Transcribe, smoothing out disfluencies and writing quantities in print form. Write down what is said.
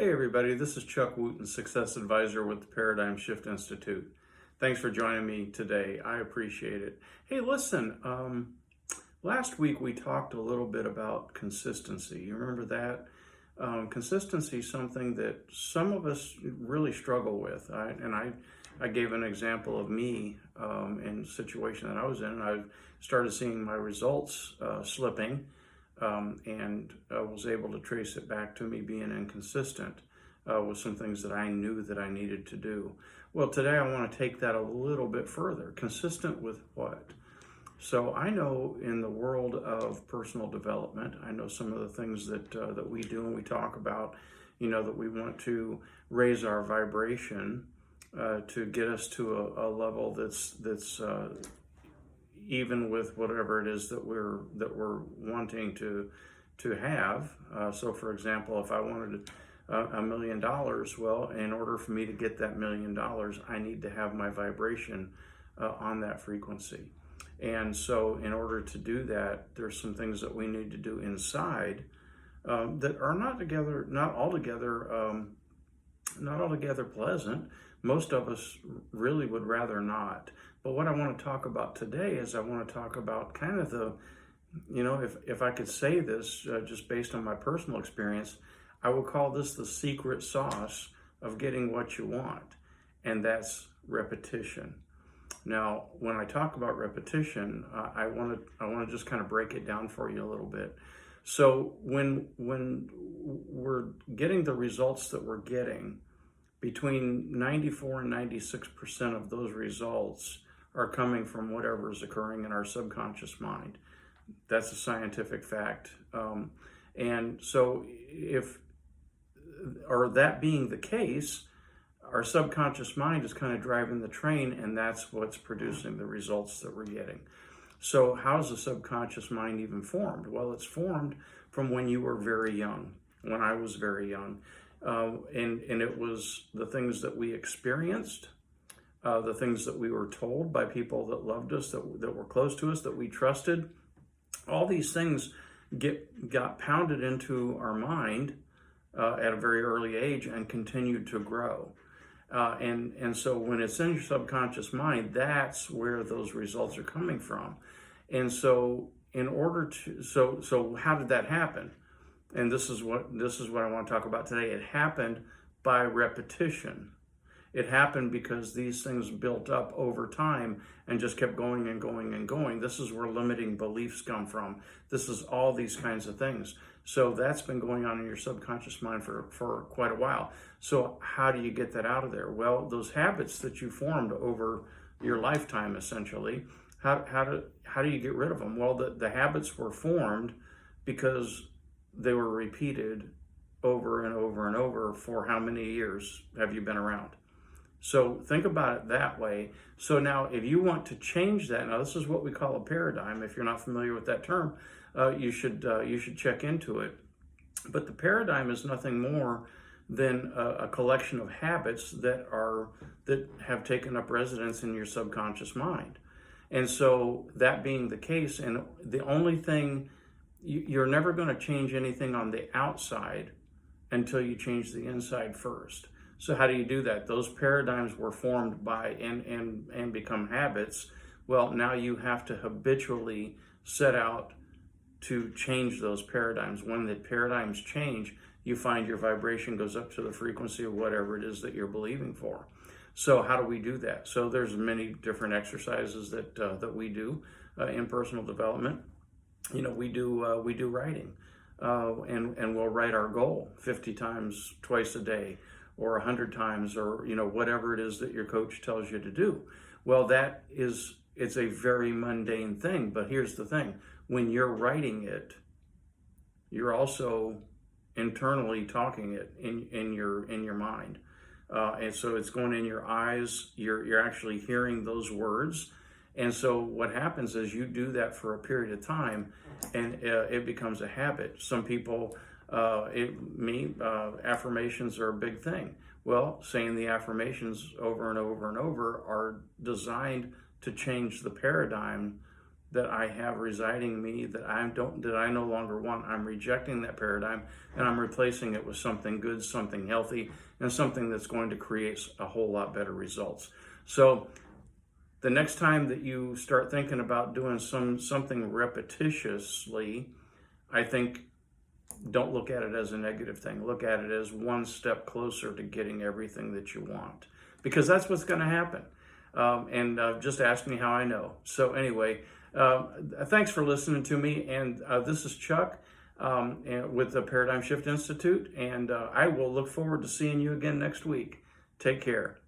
Hey everybody, this is Chuck Wooten, Success Advisor with the Paradigm Shift Institute. Thanks for joining me today. I appreciate it. Hey, listen, last week we talked a little bit about consistency. You remember that? Consistency is something that some of us really struggle with. I gave an example of me in a situation that I was in, and I started seeing my results slipping. And was able to trace it back to me being inconsistent with some things that I knew that I needed to do. Well, today I want to take that a little bit further. Consistent with what? So I know in the world of personal development, I know some of the things that we do and we talk about, that we want to raise our vibration to get us to a level that's even with whatever it is that we're wanting to have. So for example, if I wanted $1 million, well, in order for me to get that $1 million, I need to have my vibration on that frequency. And so in order to do that, there's some things that we need to do inside that are not altogether pleasant. Most of us really would rather not. But what I want to talk about today is I want to talk about kind of the, if I could say this just based on my personal experience, I would call this the secret sauce of getting what you want, and that's repetition. Now, when I talk about repetition, I want to just kind of break it down for you a little bit. So when we're getting the results that we're getting, between 94 and 96% of those results are coming from whatever is occurring in our subconscious mind. That's a scientific fact. And so that being the case, our subconscious mind is kind of driving the train, and that's what's producing the results that we're getting. So how's the subconscious mind even formed? Well, it's formed from when you were very young, when I was very young. And it was the things that we experienced, the things that we were told by people that loved us, that were close to us, that we trusted. All these things got pounded into our mind at a very early age and continued to grow. And so when it's in your subconscious mind, that's where those results are coming from. And so so how did that happen? And this is what I want to talk about today. It happened by repetition. It happened because these things built up over time and just kept going and going and going. This is where limiting beliefs come from. This is all these kinds of things. So that's been going on in your subconscious mind for quite a while. So how do you get that out of there? Well, those habits that you formed over your lifetime, essentially, how do you get rid of them? Well, the habits were formed because they were repeated over and over and over. For how many years have you been around? So think about it that way. So now if you want to change that, now this is what we call a paradigm. If you're not familiar with that term, you should check into it. But the paradigm is nothing more than a collection of habits that have taken up residence in your subconscious mind. And so that being the case, and the only thing, you're never going to change anything on the outside until you change the inside first. So how do you do that? Those paradigms were formed by and become habits. Well, now you have to habitually set out to change those paradigms. When the paradigms change, you find your vibration goes up to the frequency of whatever it is that you're believing for. So how do we do that? So there's many different exercises that we do in personal development. We do writing, and we'll write our goal 50 times twice a day, or 100 times, or whatever it is that your coach tells you to do. Well, it's a very mundane thing, but here's the thing: when you're writing it, you're also internally talking it in your mind, and so it's going in your eyes. You're actually hearing those words. And so what happens is you do that for a period of time, and it becomes a habit. Some people, affirmations are a big thing. Well, saying the affirmations over and over and over are designed to change the paradigm that I have residing in me that I no longer want. I'm rejecting that paradigm, and I'm replacing it with something good, something healthy, and something that's going to create a whole lot better results. So the next time that you start thinking about doing something repetitiously, I think don't look at it as a negative thing. Look at it as one step closer to getting everything that you want, because that's what's going to happen. Just ask me how I know. So anyway, thanks for listening to me. And this is Chuck with the Paradigm Shift Institute. And I will look forward to seeing you again next week. Take care.